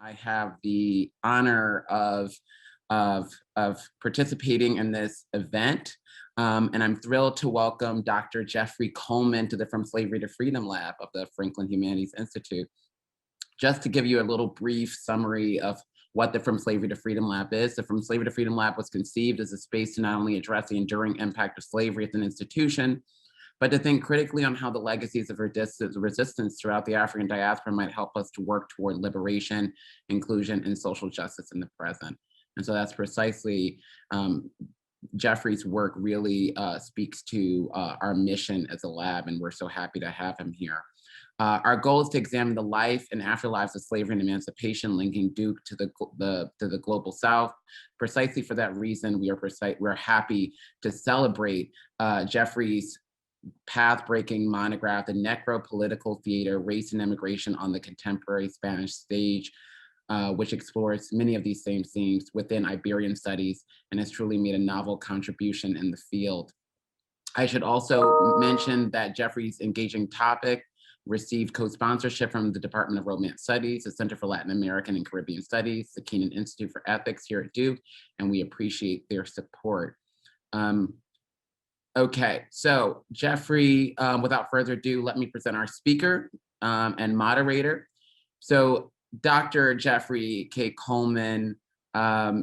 I have the honor of participating in this event. And I'm thrilled to welcome Dr. Jeffrey Coleman to the From Slavery to Freedom Lab of the Franklin Humanities Institute. Just to give you a little brief summary of what the From Slavery to Freedom Lab is. The From Slavery to Freedom Lab was conceived as a space to not only address the enduring impact of slavery as an institution, but to think critically on how the legacies of resistance throughout the African diaspora might help us to work toward liberation, inclusion, and social justice in the present. And so that's precisely, Jeffrey's work really speaks to our mission as a lab, and we're so happy to have him here. Our goal is to examine the life and afterlives of slavery and emancipation, linking Duke to the global South. Precisely for that reason, we're happy to celebrate Jeffrey's path-breaking monograph, The Necropolitical Theater, Race and Immigration on the Contemporary Spanish Stage, which explores many of these same themes within Iberian studies and has truly made a novel contribution in the field. I should also mention that Jeffrey's engaging topic received co-sponsorship from the Department of Romance Studies, the Center for Latin American and Caribbean Studies, the Keenan Institute for Ethics here at Duke, and we appreciate their support. Okay, so Jeffrey, without further ado, let me present our speaker and moderator. So Dr. Jeffrey K. Coleman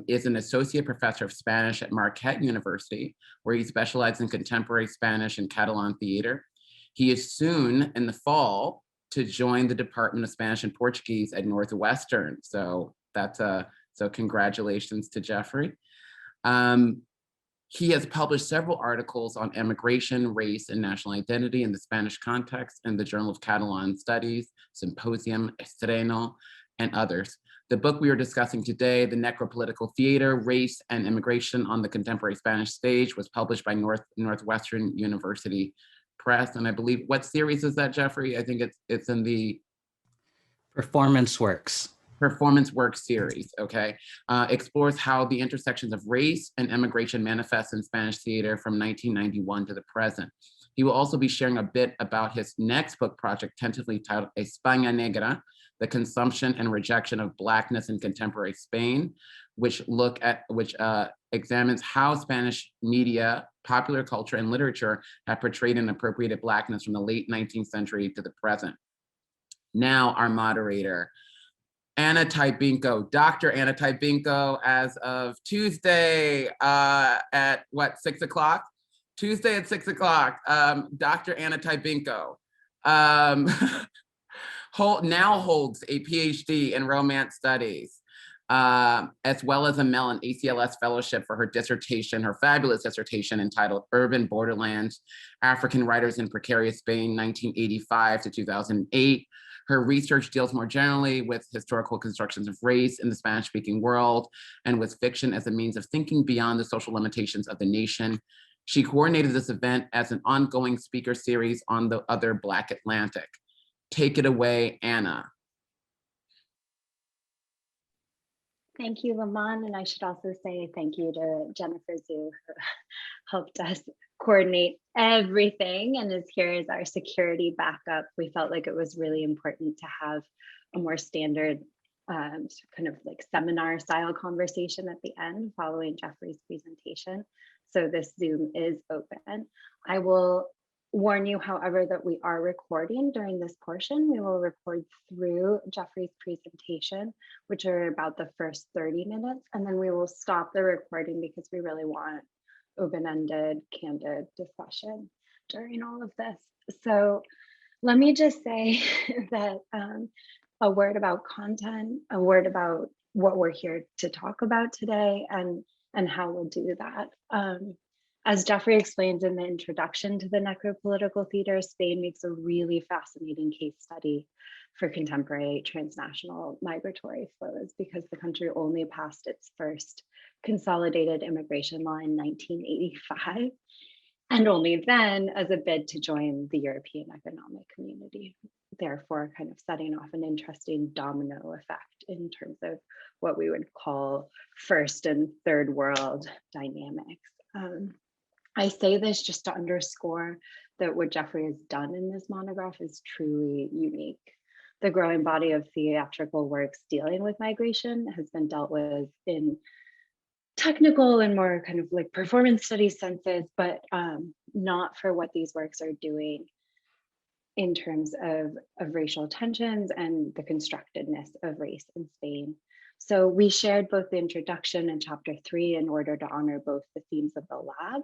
is an associate professor of Spanish at Marquette University, where he specializes in contemporary Spanish and Catalan theater. He is soon in the fall to join the Department of Spanish and Portuguese at Northwestern. So that's so congratulations to Jeffrey. He has published several articles on immigration, race, and national identity in the Spanish context in the Journal of Catalan Studies, Symposium, Estreno, and others. The book we are discussing today, The Necropolitical Theater, Race and Immigration on the Contemporary Spanish Stage, was published by Northwestern University Press. And I believe, what series is that, Jeffrey? I think it's in the Performance Works series, okay? Explores how the intersections of race and immigration manifest in Spanish theater from 1991 to the present. He will also be sharing a bit about his next book project, tentatively titled España Negra, The Consumption and Rejection of Blackness in Contemporary Spain, which examines how Spanish media, popular culture, and literature have portrayed and appropriated Blackness from the late 19th century to the present. Now, our moderator, Ana Tybinco, Dr. Ana Tybinco, as of Tuesday at what, 6 o'clock? Tuesday at 6 o'clock, Dr. Ana Tybinco now holds a PhD in Romance Studies, as well as a Mellon ACLS Fellowship for her dissertation, her fabulous dissertation entitled Urban Borderlands, African Writers in Precarious Spain, 1985 to 2008. Her research deals more generally with historical constructions of race in the Spanish-speaking world and with fiction as a means of thinking beyond the social limitations of the nation. She coordinated this event as an ongoing speaker series on the other Black Atlantic. Take it away, Anna. Thank you, Lamont, and I should also say thank you to Jennifer Zhu, who helped us coordinate everything and is here as our security backup. We felt like it was really important to have a more standard kind of like seminar style conversation at the end following Jeffrey's presentation. So this Zoom is open. I will warn you, however, that we are recording during this portion. We will record through Jeffrey's presentation, which are about the first 30 minutes, and then we will stop the recording because we really want open-ended, candid discussion during all of this. So let me just say that a word about content, a word about what we're here to talk about today, and how we'll do that. As Jeffrey explains in the introduction to the Necropolitical Theater, Spain makes a really fascinating case study for contemporary transnational migratory flows because the country only passed its first consolidated immigration law in 1985, and only then as a bid to join the European Economic Community, therefore kind of setting off an interesting domino effect in terms of what we would call first and third world dynamics. I say this just to underscore that what Jeffrey has done in this monograph is truly unique. the growing body of theatrical works dealing with migration has been dealt with in technical and more kind of like performance studies senses, but not for what these works are doing in terms of racial tensions and the constructedness of race in Spain. So we shared both the introduction and chapter 3 in order to honor both the themes of the lab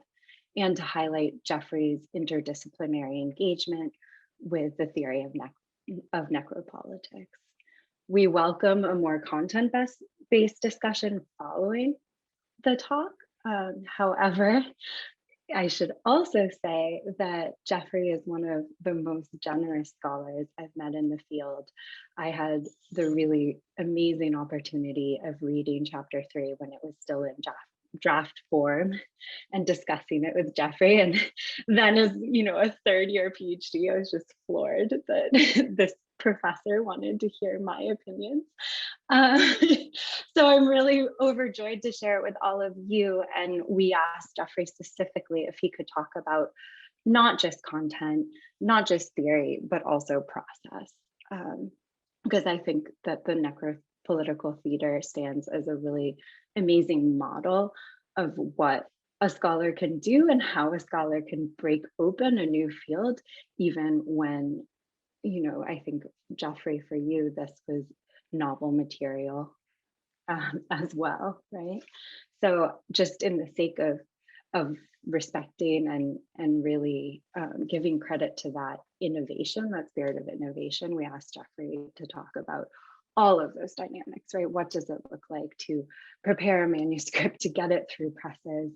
and to highlight Jeffrey's interdisciplinary engagement with the theory of necropolitics. We welcome a more content-based discussion following the talk. However, I should also say that Jeffrey is one of the most generous scholars I've met in the field. I had the really amazing opportunity of reading chapter 3 when it was still in draft form and discussing it with Jeffrey. And then as a third-year PhD, I was just floored that this professor wanted to hear my opinions. So I'm really overjoyed to share it with all of you. And we asked Jeffrey specifically if he could talk about not just content, not just theory, but also process. Because I think that the Necropolitical Theater stands as a really amazing model of what a scholar can do and how a scholar can break open a new field, even when, I think, Jeffrey, for you, this was novel material as well, right? So just in the sake of respecting and really giving credit to that innovation, that spirit of innovation, we asked Jeffrey to talk about all of those dynamics, right? What does it look like to prepare a manuscript, to get it through presses,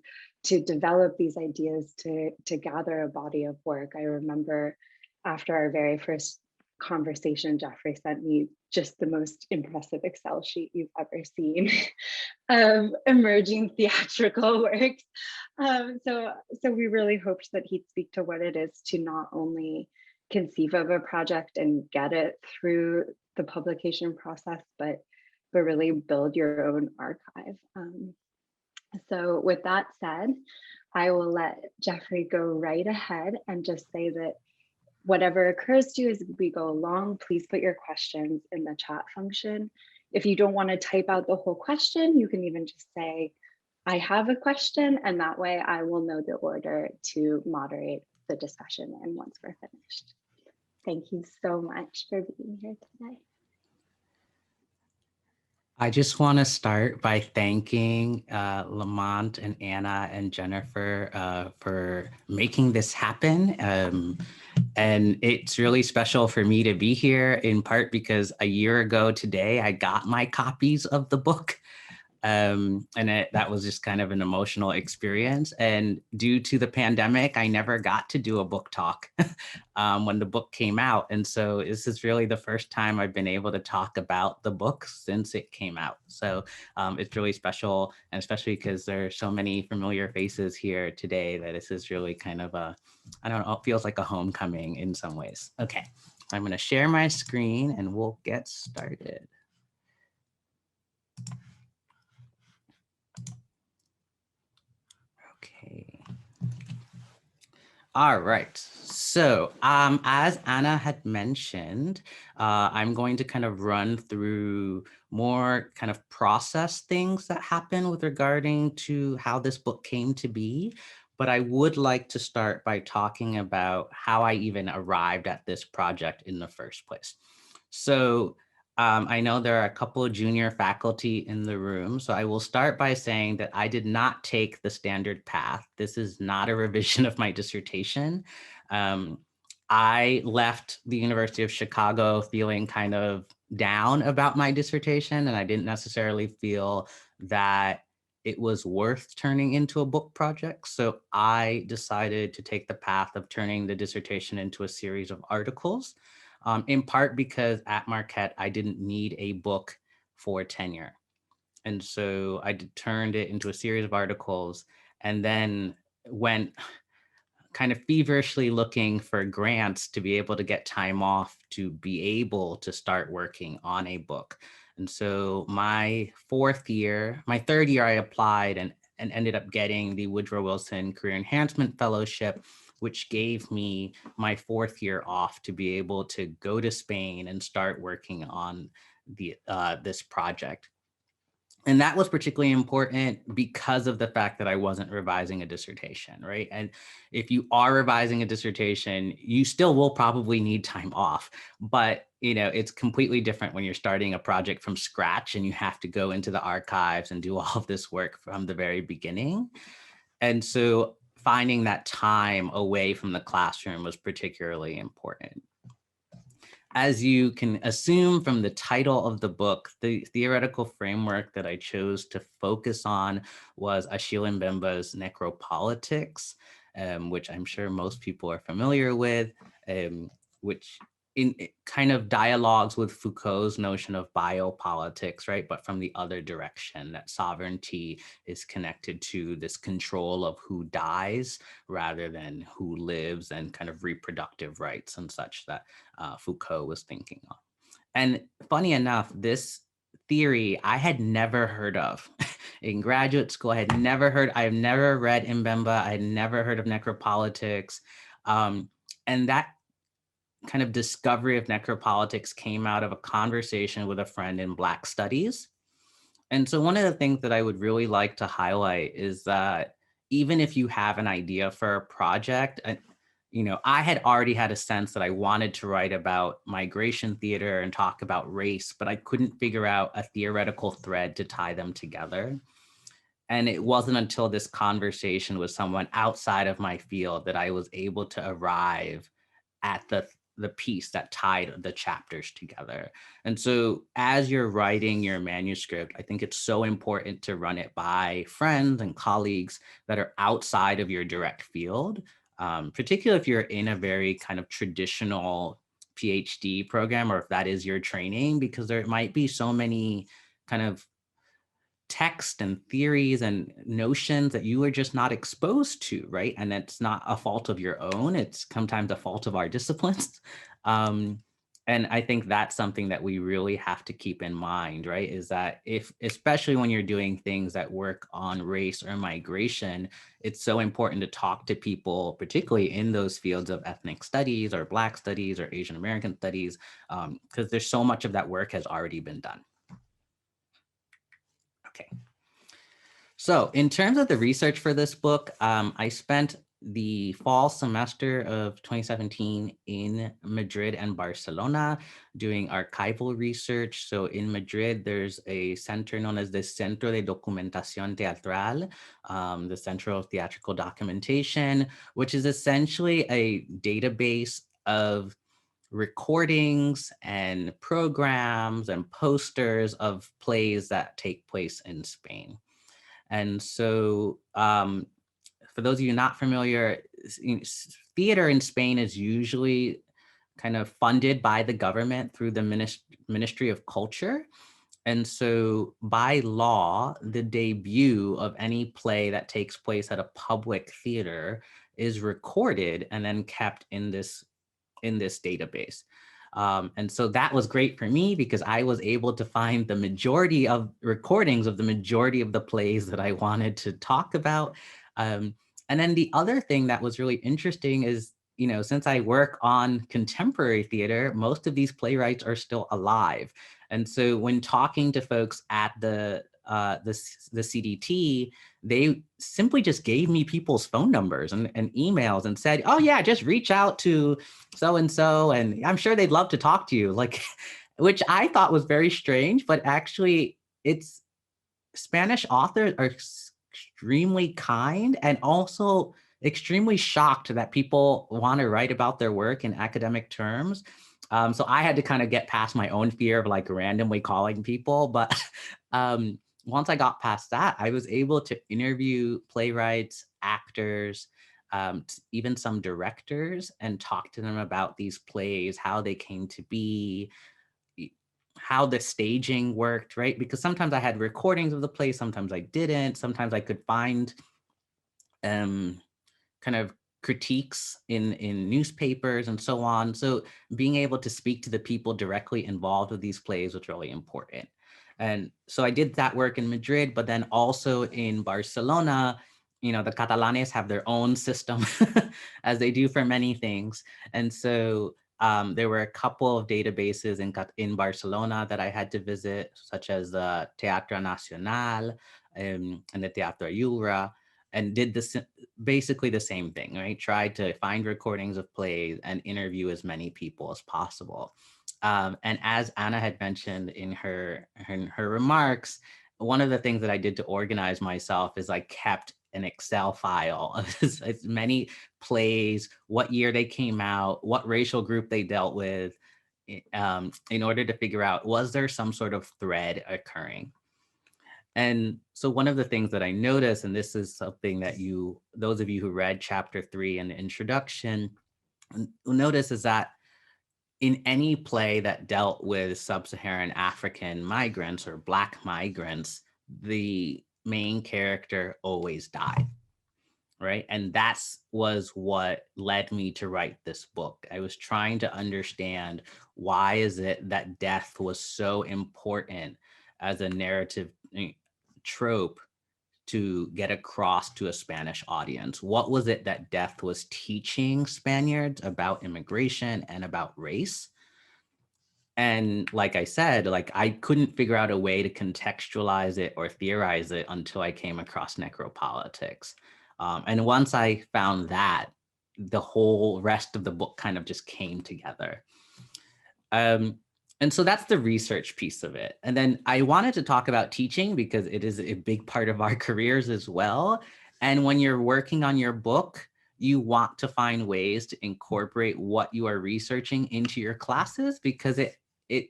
to develop these ideas, to gather a body of work? I remember after our very first conversation, Jeffrey sent me just the most impressive Excel sheet you've ever seen of emerging theatrical works. So we really hoped that he'd speak to what it is to not only conceive of a project and get it through the publication process, but really build your own archive. So with that said, I will let Jeffrey go right ahead and just say that whatever occurs to you as we go along, please put your questions in the chat function. If you don't want to type out the whole question, you can even just say, I have a question, and that way I will know the order to moderate the discussion and once we're finished. Thank you so much for being here today. I just want to start by thanking Lamont and Anna and Jennifer for making this happen. And it's really special for me to be here, in part because a year ago today, I got my copies of the book. That was just kind of an emotional experience. And due to the pandemic, I never got to do a book talk when the book came out. And so this is really the first time I've been able to talk about the book since it came out. So it's really special, and especially because there are so many familiar faces here today that this is really kind of I don't know, it feels like a homecoming in some ways. Okay, I'm going to share my screen and we'll get started. Okay. All right. So as Anna had mentioned, I'm going to kind of run through more kind of process things that happen with regarding to how this book came to be. But I would like to start by talking about how I even arrived at this project in the first place. So I know there are a couple of junior faculty in the room, so I will start by saying that I did not take the standard path. This is not a revision of my dissertation. I left the University of Chicago feeling kind of down about my dissertation, and I didn't necessarily feel that it was worth turning into a book project. So I decided to take the path of turning the dissertation into a series of articles. In part because at Marquette, I didn't need a book for tenure. And so I turned it into a series of articles and then went kind of feverishly looking for grants to be able to get time off to be able to start working on a book. And so my third year, I applied and ended up getting the Woodrow Wilson Career Enhancement Fellowship, which gave me my 4th year off to be able to go to Spain and start working on this project. And that was particularly important because of the fact that I wasn't revising a dissertation, right? And if you are revising a dissertation, you still will probably need time off, but it's completely different when you're starting a project from scratch and you have to go into the archives and do all of this work from the very beginning. And so finding that time away from the classroom was particularly important. As you can assume from the title of the book, the theoretical framework that I chose to focus on was Achille Mbemba's Necropolitics, which I'm sure most people are familiar with, which kind of dialogues with Foucault's notion of biopolitics, right? But from the other direction, that sovereignty is connected to this control of who dies rather than who lives, and kind of reproductive rights and such that Foucault was thinking of. And funny enough, this theory I had never heard of. In graduate school, I have never read Mbemba, I had never heard of necropolitics. And that kind of discovery of necropolitics came out of a conversation with a friend in Black Studies. And so one of the things that I would really like to highlight is that even if you have an idea for a project, I had already had a sense that I wanted to write about migration theater and talk about race, but I couldn't figure out a theoretical thread to tie them together. And it wasn't until this conversation with someone outside of my field that I was able to arrive at the piece that tied the chapters together. And so as you're writing your manuscript, I think it's so important to run it by friends and colleagues that are outside of your direct field, particularly if you're in a very kind of traditional PhD program, or if that is your training, because there might be so many kind of text and theories and notions that you are just not exposed to, right? And it's not a fault of your own, it's sometimes a fault of our disciplines. And I think that's something that we really have to keep in mind, right? Is that especially when you're doing things that work on race or migration, it's so important to talk to people, particularly in those fields of ethnic studies or Black studies or Asian American studies, because there's so much of that work has already been done. Okay. So in terms of the research for this book, I spent the fall semester of 2017 in Madrid and Barcelona doing archival research. So in Madrid, there's a center known as the Centro de Documentación Teatral, the Center of Theatrical Documentation, which is essentially a database of recordings and programs and posters of plays that take place in Spain. And so for those of you not familiar, theater in Spain is usually kind of funded by the government through the Ministry of Culture. And so by law, the debut of any play that takes place at a public theater is recorded and then kept in this database. And so that was great for me because I was able to find the majority of recordings of the majority of the plays that I wanted to talk about. And then the other thing that was really interesting is, since I work on contemporary theater, most of these playwrights are still alive. And so when talking to folks at the CDT, they simply just gave me people's phone numbers and emails and said, oh yeah, just reach out to so-and-so and I'm sure they'd love to talk to you, which I thought was very strange, but actually it's Spanish authors are extremely kind and also extremely shocked that people want to write about their work in academic terms. So I had to kind of get past my own fear of randomly calling people, but once I got past that, I was able to interview playwrights, actors, even some directors, and talk to them about these plays, how they came to be, how the staging worked, right? Because sometimes I had recordings of the play, sometimes I didn't, sometimes I could find kind of critiques in newspapers and so on. So being able to speak to the people directly involved with these plays was really important. And so I did that work in Madrid, but then also in Barcelona, the Catalanes have their own system as they do for many things. And so there were a couple of databases in Barcelona that I had to visit, such as the Teatre Nacional and the Teatro Iura, and did this basically the same thing, right? Tried to find recordings of plays and interview as many people as possible. And as Anna had mentioned in her remarks, one of the things that I did to organize myself is I kept an Excel file of as many plays, what year they came out, what racial group they dealt with, in order to figure out, was there some sort of thread occurring? And so one of the things that I noticed, and this is something that those of you who read chapter 3 in the introduction, will notice, is that in any play that dealt with sub-Saharan African migrants or Black migrants, the main character always died, right? And was what led me to write this book. I was trying to understand, why is it that death was so important as a narrative trope to get across to a Spanish audience? What was it that death was teaching Spaniards about immigration and about race? And like I said, like, I couldn't figure out a way to contextualize it or theorize it until I came across necropolitics. And once I found that, the whole rest of the book kind of just came together. And so that's the research piece of it. And then I wanted to talk about teaching, because it is a big part of our careers as well. And when you're working on your book, you want to find ways to incorporate what you are researching into your classes, because it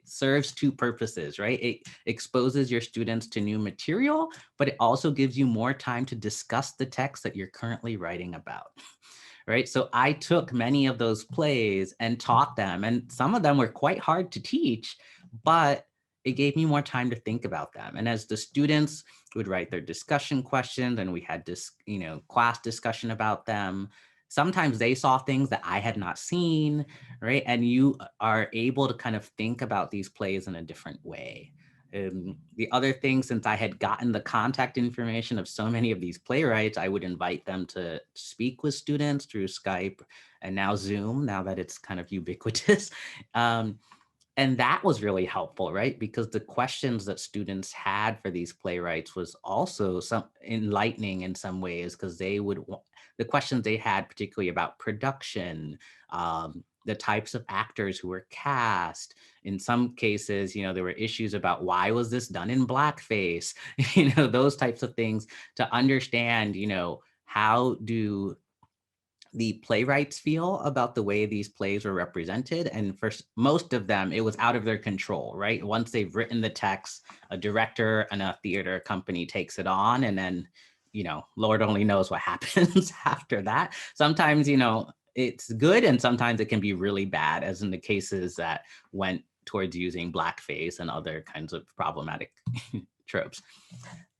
serves two purposes, right? It exposes your students to new material, but it also gives you more time to discuss the text that you're currently writing about. Right. So I took many of those plays and taught them, and some of them were quite hard to teach, but it gave me more time to think about them. And as the students would write their discussion questions and we had this, class discussion about them, sometimes they saw things that I had not seen, right? And you are able to kind of think about these plays in a different way. The other thing, since I had gotten the contact information of so many of these playwrights, I would invite them to speak with students through Skype and now Zoom, now that it's kind of ubiquitous. And that was really helpful, right? Because the questions that students had for these playwrights was also some enlightening in some ways, because the questions they had, particularly about production, the types of actors who were cast. In some cases, there were issues about, why was this done in blackface? Those types of things, to understand, how do the playwrights feel about the way these plays were represented. And for most of them, it was out of their control, right? Once they've written the text, a director and a theater company takes it on, and then, Lord only knows what happens after that. Sometimes, it's good, and sometimes it can be really bad, as in the cases that went towards using blackface and other kinds of problematic tropes.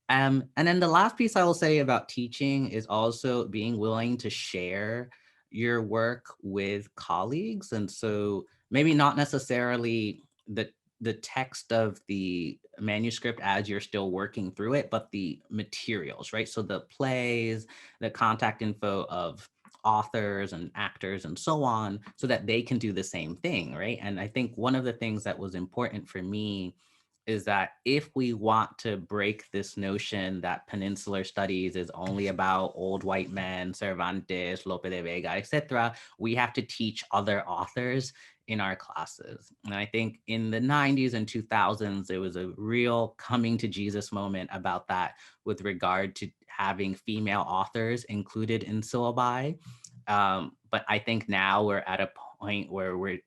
And then the last piece I will say about teaching is also being willing to share your work with colleagues. And so maybe not necessarily the text of the manuscript as you're still working through it, but the materials, right? So the plays, the contact info of authors and actors and so on, so that they can do the same thing, right? And I think one of the things that was important for me is that if we want to break this notion that peninsular studies is only about old white men, Cervantes, Lope de Vega, etc., we have to teach other authors in our classes. And I think in the 90s and 2000s, there was a real coming to Jesus moment about that, with regard to having female authors included in syllabi. But I think now we're at a point where we're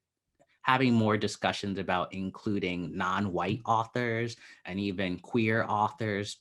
having more discussions about including non-white authors and even queer authors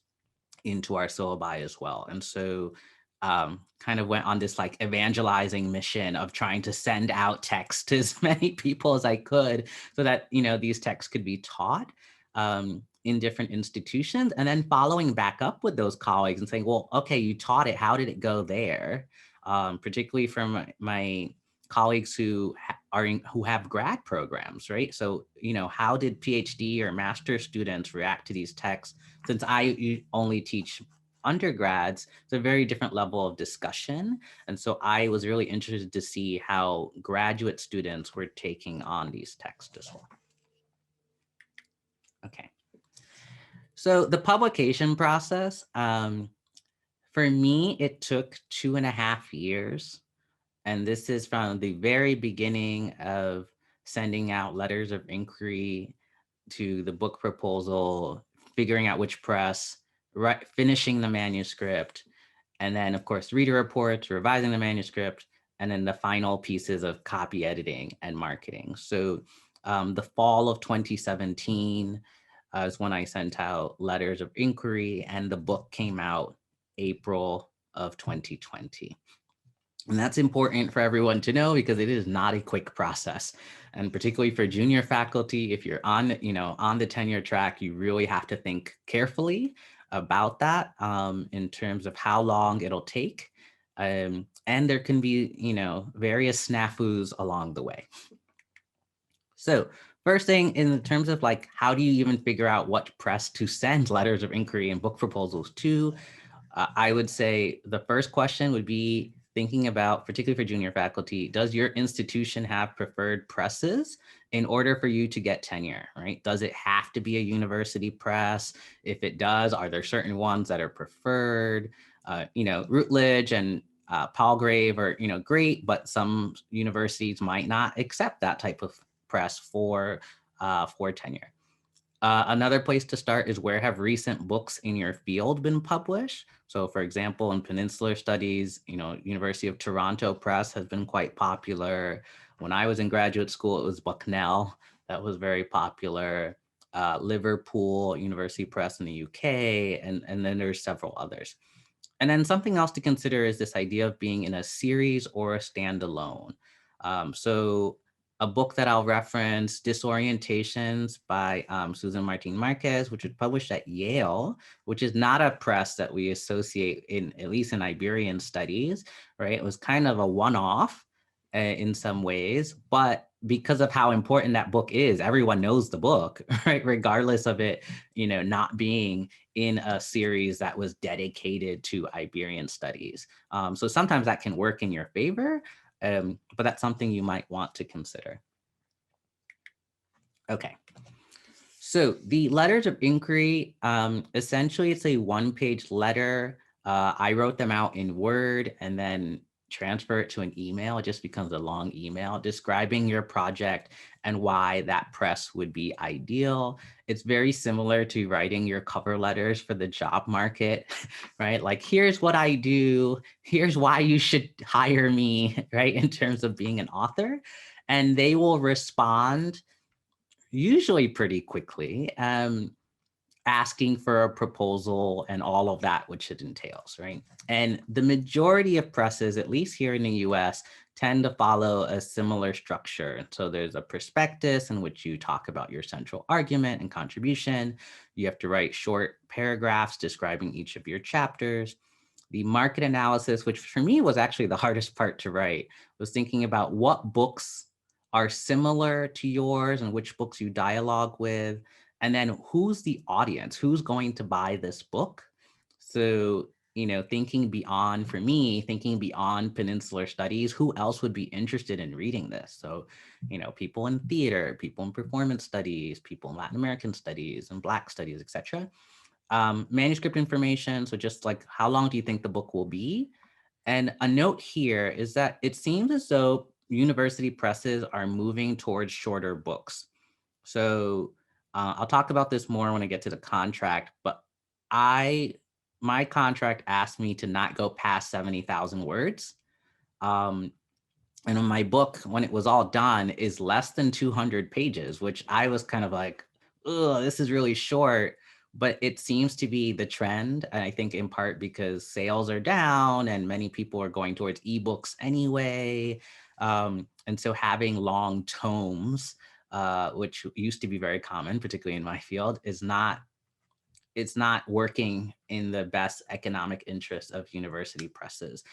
into our syllabi as well. And so kind of went on this like evangelizing mission of trying to send out texts to as many people as I could, so that, these texts could be taught in different institutions, and then following back up with those colleagues and saying, well, okay, you taught it, how did it go there? Particularly from my colleagues who have grad programs, right? So, how did PhD or master students react to these texts? Since I only teach undergrads, it's a very different level of discussion. And so I was really interested to see how graduate students were taking on these texts as well. Okay. So the publication process, for me, it took 2.5 years. And this is from the very beginning of sending out letters of inquiry to the book proposal, figuring out which press, finishing the manuscript, and then of course, reader reports, revising the manuscript, and then the final pieces of copy editing and marketing. So the fall of 2017 is when I sent out letters of inquiry, and the book came out April of 2020. And that's important for everyone to know because it is not a quick process. And particularly for junior faculty, if you're on, on the tenure track, you really have to think carefully about that in terms of how long it'll take. And there can be, various snafus along the way. So first thing in terms of like, how do you even figure out what press to send letters of inquiry and book proposals to? I would say the first question would be thinking about, particularly for junior faculty, does your institution have preferred presses in order for you to get tenure, right? Does it have to be a university press? If it does, are there certain ones that are preferred? Routledge and Palgrave are, great, but some universities might not accept that type of press for tenure. Another place to start is where have recent books in your field been published? So for example, in Peninsular Studies, University of Toronto Press has been quite popular. When I was in graduate school, it was Bucknell that was very popular. Liverpool University Press in the UK, and then there's several others. And then something else to consider is this idea of being in a series or a standalone. So a book that I'll reference, Disorientations by Susan Martin Marquez, which was published at Yale, which is not a press that we associate in, at least in Iberian studies, right? It was kind of a one-off in some ways, but because of how important that book is, everyone knows the book, right? Regardless of it, not being in a series that was dedicated to Iberian studies. So sometimes that can work in your favor, but that's something you might want to consider. Okay. So the letters of inquiry, essentially it's a one-page letter. I wrote them out in Word and then transfer it to an email. It just becomes a long email describing your project and why that press would be ideal. It's very similar to writing your cover letters for the job market, right? Like, here's what I do. Here's why you should hire me, right? In terms of being an author. And they will respond usually pretty quickly, asking for a proposal and all of that, which it entails, right? And the majority of presses, at least here in the US, tend to follow a similar structure. So there's a prospectus in which you talk about your central argument and contribution. You have to write short paragraphs describing each of your chapters. The market analysis, which for me was actually the hardest part to write, was thinking about what books are similar to yours and which books you dialogue with. And then who's the audience? Who's going to buy this book? So, thinking beyond, for me, thinking beyond Peninsular Studies, who else would be interested in reading this? So, people in theater, people in performance studies, people in Latin American studies and Black studies, etc. Manuscript information. So just like, how long do you think the book will be? And a note here is that it seems as though university presses are moving towards shorter books. So I'll talk about this more when I get to the contract, but my contract asked me to not go past 70,000 words. And my book, when it was all done, is less than 200 pages, which I was kind of like, oh, this is really short. But it seems to be the trend. And I think in part because sales are down and many people are going towards ebooks anyway. And so having long tomes, which used to be very common, particularly in my field, it's not working in the best economic interest of university presses.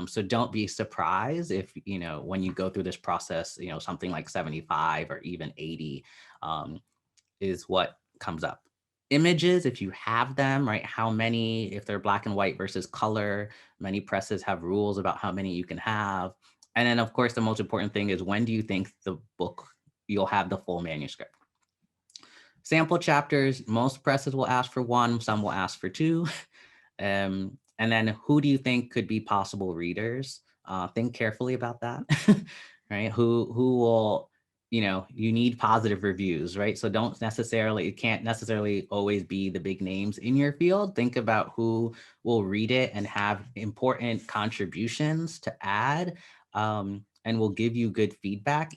So don't be surprised if, when you go through this process, something like 75 or even 80 is what comes up. Images, if you have them, right? How many, if they're black and white versus color, many presses have rules about how many you can have. And then of course, the most important thing is, when do you think the book, you'll have the full manuscript? Sample chapters, most presses will ask for one, some will ask for two. And then who do you think could be possible readers? Think carefully about that, right? Who will, you need positive reviews, right? So don't necessarily, it can't necessarily always be the big names in your field. Think about who will read it and have important contributions to add, and will give you good feedback,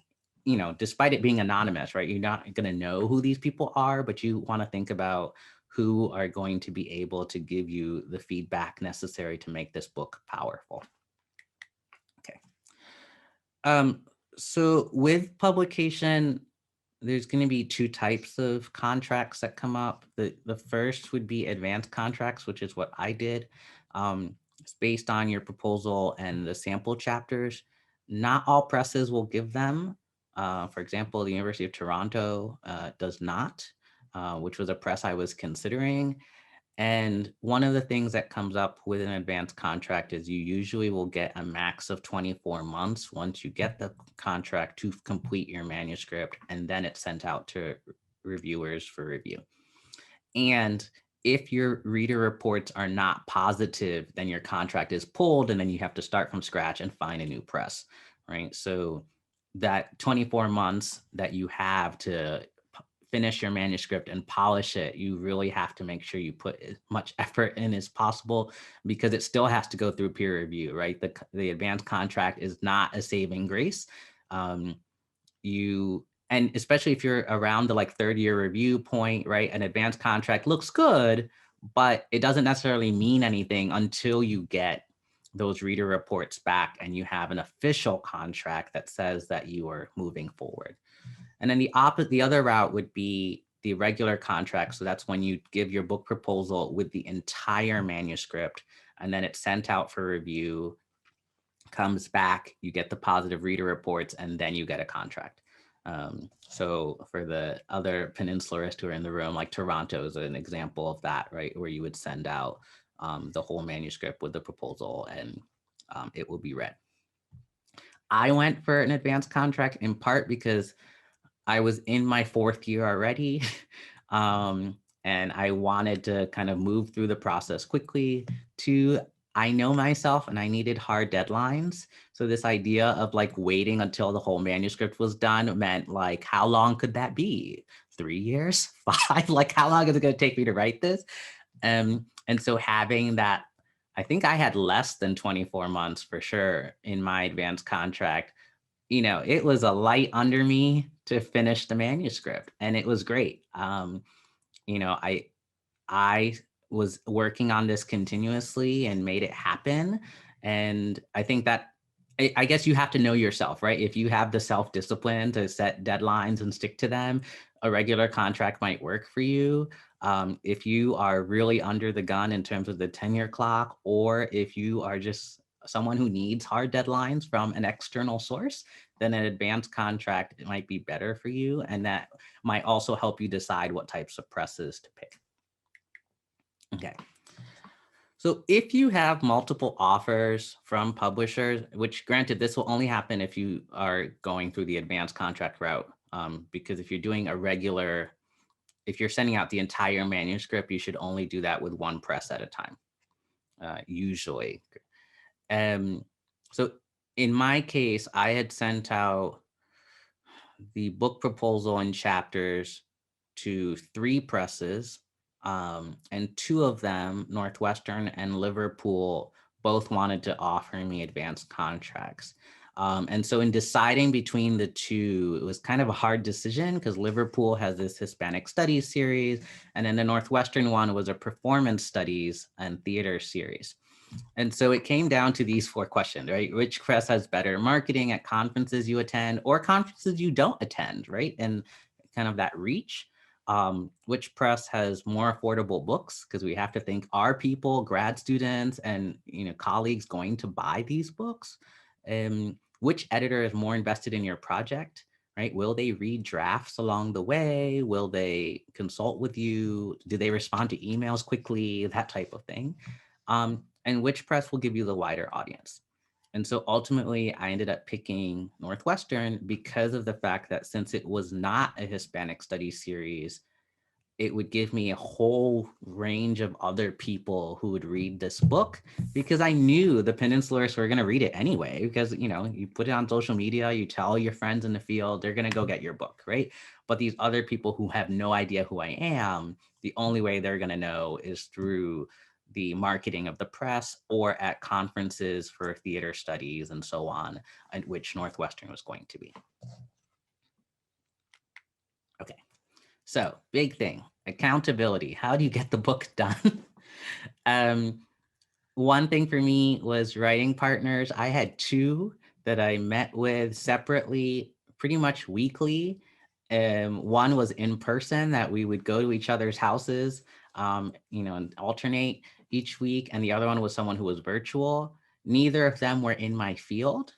despite it being anonymous, right? You're not going to know who these people are, but you want to think about who are going to be able to give you the feedback necessary to make this book powerful. Okay. So with publication, there's going to be two types of contracts that come up. The first would be advanced contracts, which is what I did. It's based on your proposal and the sample chapters. Not all presses will give them. For example, the University of Toronto does not, which was a press I was considering. And one of the things that comes up with an advanced contract is you usually will get a max of 24 months once you get the contract to complete your manuscript, and then it's sent out to reviewers for review. And if your reader reports are not positive, then your contract is pulled, and then you have to start from scratch and find a new press, right? So that 24 months that you have to finish your manuscript and polish it, you really have to make sure you put as much effort in as possible, because it still has to go through peer review, right? The advanced contract is not a saving grace. And especially if you're around the third year review point, right? An advanced contract looks good, but it doesn't necessarily mean anything until you get those reader reports back and you have an official contract that says that you are moving forward. And then the other route would be the regular contract. So that's when you give your book proposal with the entire manuscript, and then it's sent out for review, comes back, you get the positive reader reports, and then you get a contract. So for the other peninsularists who are in the room, like Toronto is an example of that, right? Where you would send out the whole manuscript with the proposal, and it will be read. I went for an advanced contract in part because I was in my fourth year already, and I wanted to kind of move through the process quickly. I know myself and I needed hard deadlines. So this idea of waiting until the whole manuscript was done meant how long could that be? 3 years? 5? How long is it going to take me to write this? And so having that, I think I had less than 24 months for sure in my advanced contract. It was a light under me to finish the manuscript, and it was great. I was working on this continuously and made it happen. And I think that, I guess you have to know yourself, right? If you have the self-discipline to set deadlines and stick to them, a regular contract might work for you. If you are really under the gun in terms of the tenure clock, or if you are just someone who needs hard deadlines from an external source, then an advanced contract might be better for you. And that might also help you decide what types of presses to pick. Okay. So if you have multiple offers from publishers, which granted, this will only happen if you are going through the advanced contract route, because if you're doing if you're sending out the entire manuscript, you should only do that with one press at a time, usually. So in my case, I had sent out the book proposal and chapters to 3 presses, and 2 of them, Northwestern and Liverpool, both wanted to offer me advanced contracts. And so in deciding between the 2, it was kind of a hard decision, because Liverpool has this Hispanic studies series, and then the Northwestern one was a performance studies and theater series. And so it came down to these 4 questions, right? Which press has better marketing at conferences you attend or conferences you don't attend, right? And kind of that reach. Which press has more affordable books? Because we have to think, are people, grad students and colleagues going to buy these books? Which editor is more invested in your project? right? Will they read drafts along the way? Will they consult with you? Do they respond to emails quickly? That type of thing. And which press will give you the wider audience? And so ultimately, I ended up picking Northwestern because of the fact that since it was not a Hispanic studies series, it would give me a whole range of other people who would read this book, because I knew the Peninsularists were going to read it anyway, because, you know, you put it on social media, you tell your friends in the field, they're going to go get your book, right? But these other people who have no idea who I am, the only way they're going to know is through the marketing of the press or at conferences for theater studies and so on, and which Northwestern was going to be. Okay. So big thing, accountability. How do you get the book done? One thing for me was writing partners. I had two that I met with separately, pretty much weekly. One was in person, that we would go to each other's houses, you know, and alternate each week. And the other one was someone who was virtual. Neither of them were in my field,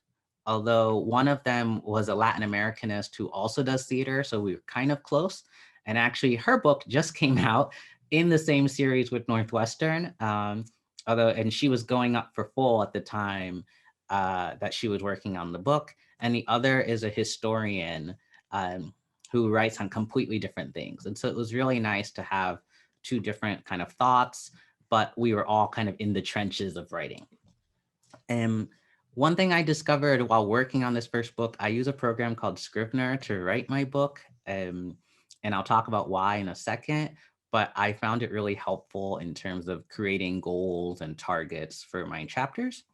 although one of them was a Latin Americanist who also does theater. So we were kind of close. And actually her book just came out in the same series with Northwestern. And she was going up for full at the time that she was working on the book. And the other is a historian who writes on completely different things. And so it was really nice to have two different kind of thoughts, but we were all kind of in the trenches of writing. And one thing I discovered while working on this first book, I use a program called Scrivener to write my book. And I'll talk about why in a second, but I found it really helpful in terms of creating goals and targets for my chapters.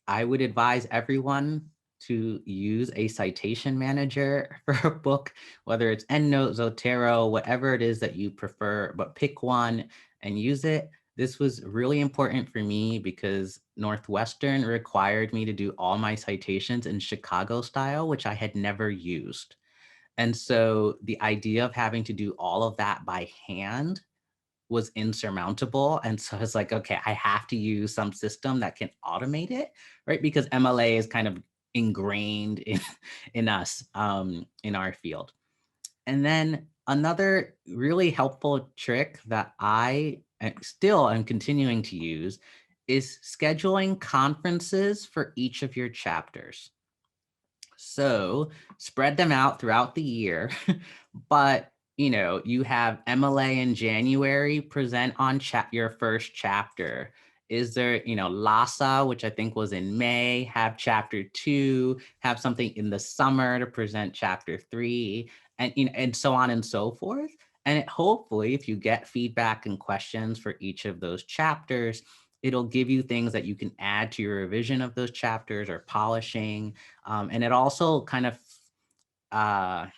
I would advise everyone to use a citation manager for a book, whether it's EndNote, Zotero, whatever it is that you prefer, but pick one and use it. This was really important for me because Northwestern required me to do all my citations in Chicago style, which I had never used. And so the idea of having to do all of that by hand was insurmountable. And so it's like, okay, I have to use some system that can automate it, right? Because MLA is kind of ingrained in us, in our field. And then another really helpful trick that I still am continuing to use is scheduling conferences for each of your chapters. So spread them out throughout the year, but you know, you have MLA in January, present on your first chapter. Is there, you know, LASA, which I think was in May, have chapter 2, have something in the summer to present chapter 3, and you know, and so on and so forth. And it, hopefully, if you get feedback and questions for each of those chapters, it'll give you things that you can add to your revision of those chapters or polishing. And it also kind of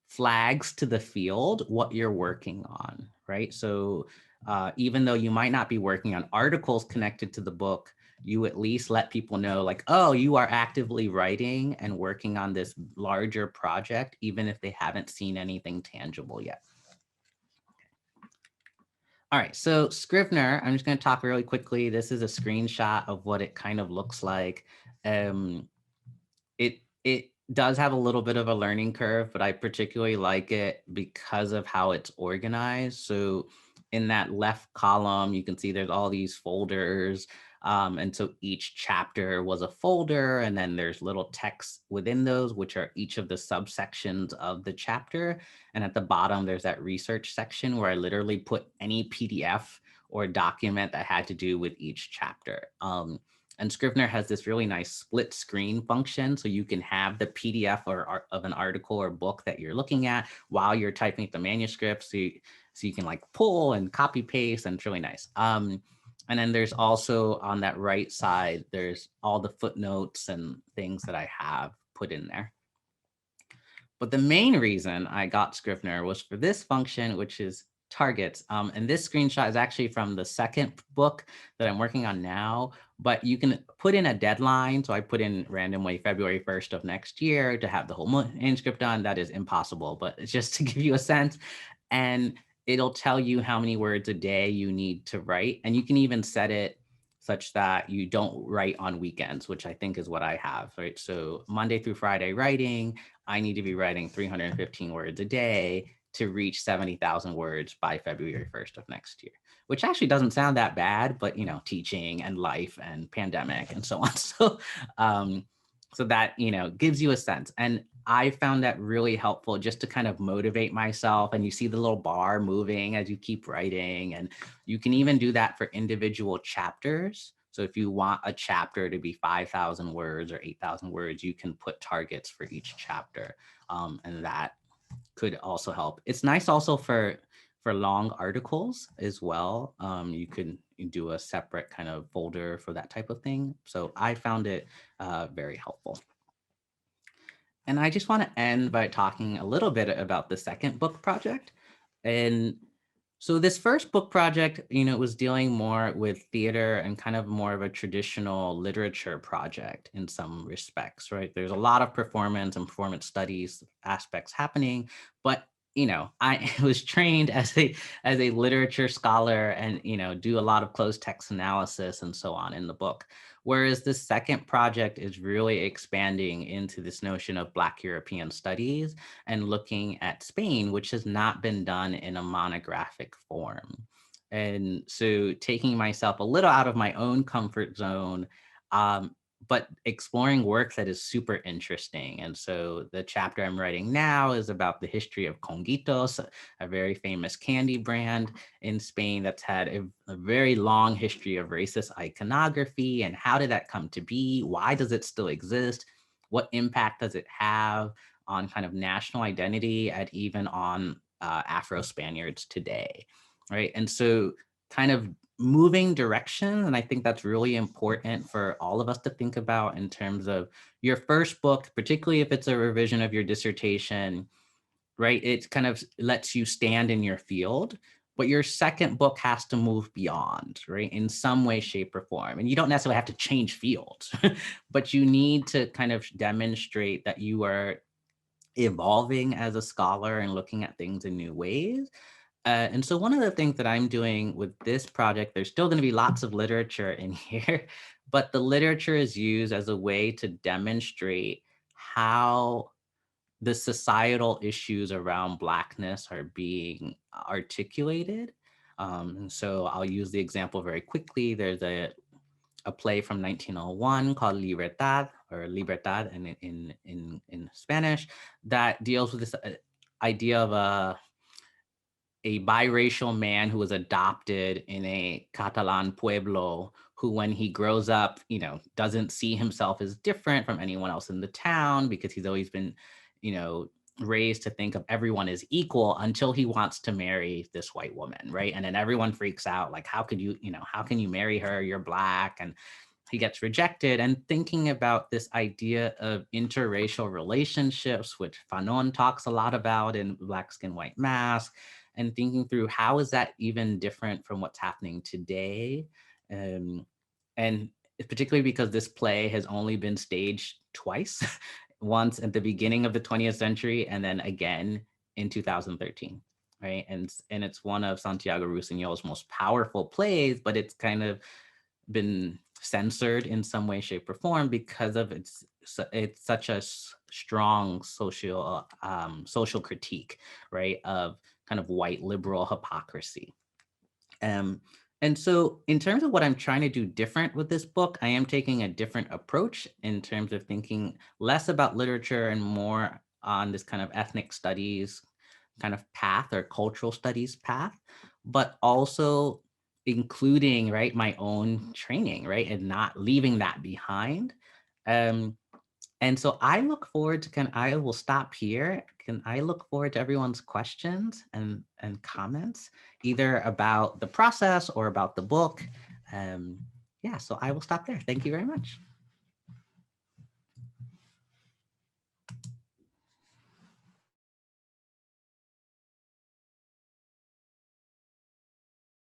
flags to the field what you're working on, right? So even though you might not be working on articles connected to the book, you at least let people know like, oh, you are actively writing and working on this larger project, even if they haven't seen anything tangible yet. All right, so Scrivener, I'm just going to talk really quickly. This is a screenshot of what it kind of looks like. It does have a little bit of a learning curve, but I particularly like it because of how it's organized. So in that left column, you can see there's all these folders. And so each chapter was a folder, and then there's little text within those, which are each of the subsections of the chapter. And at the bottom, there's that research section where I literally put any PDF or document that had to do with each chapter. And Scrivener has this really nice split screen function. So you can have the PDF of an article or book that you're looking at while you're typing the manuscript. So you can like pull and copy paste, and it's really nice. And then there's also on that right side, there's all the footnotes and things that I have put in there. But the main reason I got Scrivener was for this function, which is targets. And this screenshot is actually from the second book that I'm working on now, but you can put in a deadline. So I put in randomly February 1st of next year to have the whole manuscript done. That is impossible, but it's just to give you a sense. And it'll tell you how many words a day you need to write. And you can even set it such that you don't write on weekends, which I think is what I have, right? So Monday through Friday writing, I need to be writing 315 words a day to reach 70,000 words by February 1st of next year, which actually doesn't sound that bad, but teaching and life and pandemic and so on. So that, gives you a sense. And I found that really helpful just to kind of motivate myself. And you see the little bar moving as you keep writing. And you can even do that for individual chapters. So if you want a chapter to be 5,000 words or 8,000 words, you can put targets for each chapter. And that could also help. It's nice also for long articles as well. You could do a separate kind of folder for that type of thing. So I found it very helpful. And I just want to end by talking a little bit about the second book project. And so this first book project, was dealing more with theater and kind of more of a traditional literature project in some respects, right? There's a lot of performance and performance studies aspects happening, but I was trained as a literature scholar and do a lot of closed text analysis and so on in the book. Whereas the second project is really expanding into this notion of Black European studies and looking at Spain, which has not been done in a monographic form. And so taking myself a little out of my own comfort zone, but exploring work that is super interesting. And so the chapter I'm writing now is about the history of Conguitos, a very famous candy brand in Spain that's had a very long history of racist iconography. And how did that come to be? Why does it still exist? What impact does it have on kind of national identity and even on Afro-Spaniards today, right? And so kind of moving direction, and I think that's really important for all of us to think about in terms of your first book, particularly if it's a revision of your dissertation, right? It kind of lets you stand in your field, but your second book has to move beyond, right? In some way, shape, or form. And you don't necessarily have to change fields, but you need to kind of demonstrate that you are evolving as a scholar and looking at things in new ways. And so one of the things that I'm doing with this project, there's still going to be lots of literature in here, but the literature is used as a way to demonstrate how the societal issues around Blackness are being articulated. And so I'll use the example very quickly. There's a play from 1901 called Libertad, or Libertad in Spanish, that deals with this idea of a biracial man who was adopted in a Catalan pueblo, who when he grows up, doesn't see himself as different from anyone else in the town because he's always been, raised to think of everyone as equal until he wants to marry this white woman, right? And then everyone freaks out, like, how can you marry her? You're Black. And he gets rejected. And thinking about this idea of interracial relationships, which Fanon talks a lot about in Black Skin, White Mask, and thinking through how is that even different from what's happening today? And particularly because this play has only been staged twice, once at the beginning of the 20th century and then again in 2013, right? And it's one of Santiago Rusiñol's most powerful plays, but it's kind of been censored in some way, shape, or form because of it's such a strong social critique, right, of kind of white liberal hypocrisy. And so in terms of what I'm trying to do different with this book, I am taking a different approach in terms of thinking less about literature and more on this kind of ethnic studies kind of path or cultural studies path, but also including, right, my own training, right, and not leaving that behind. And so I look forward to I will stop here. I look forward to everyone's questions and comments, either about the process or about the book. Yeah, so I will stop there. Thank you very much.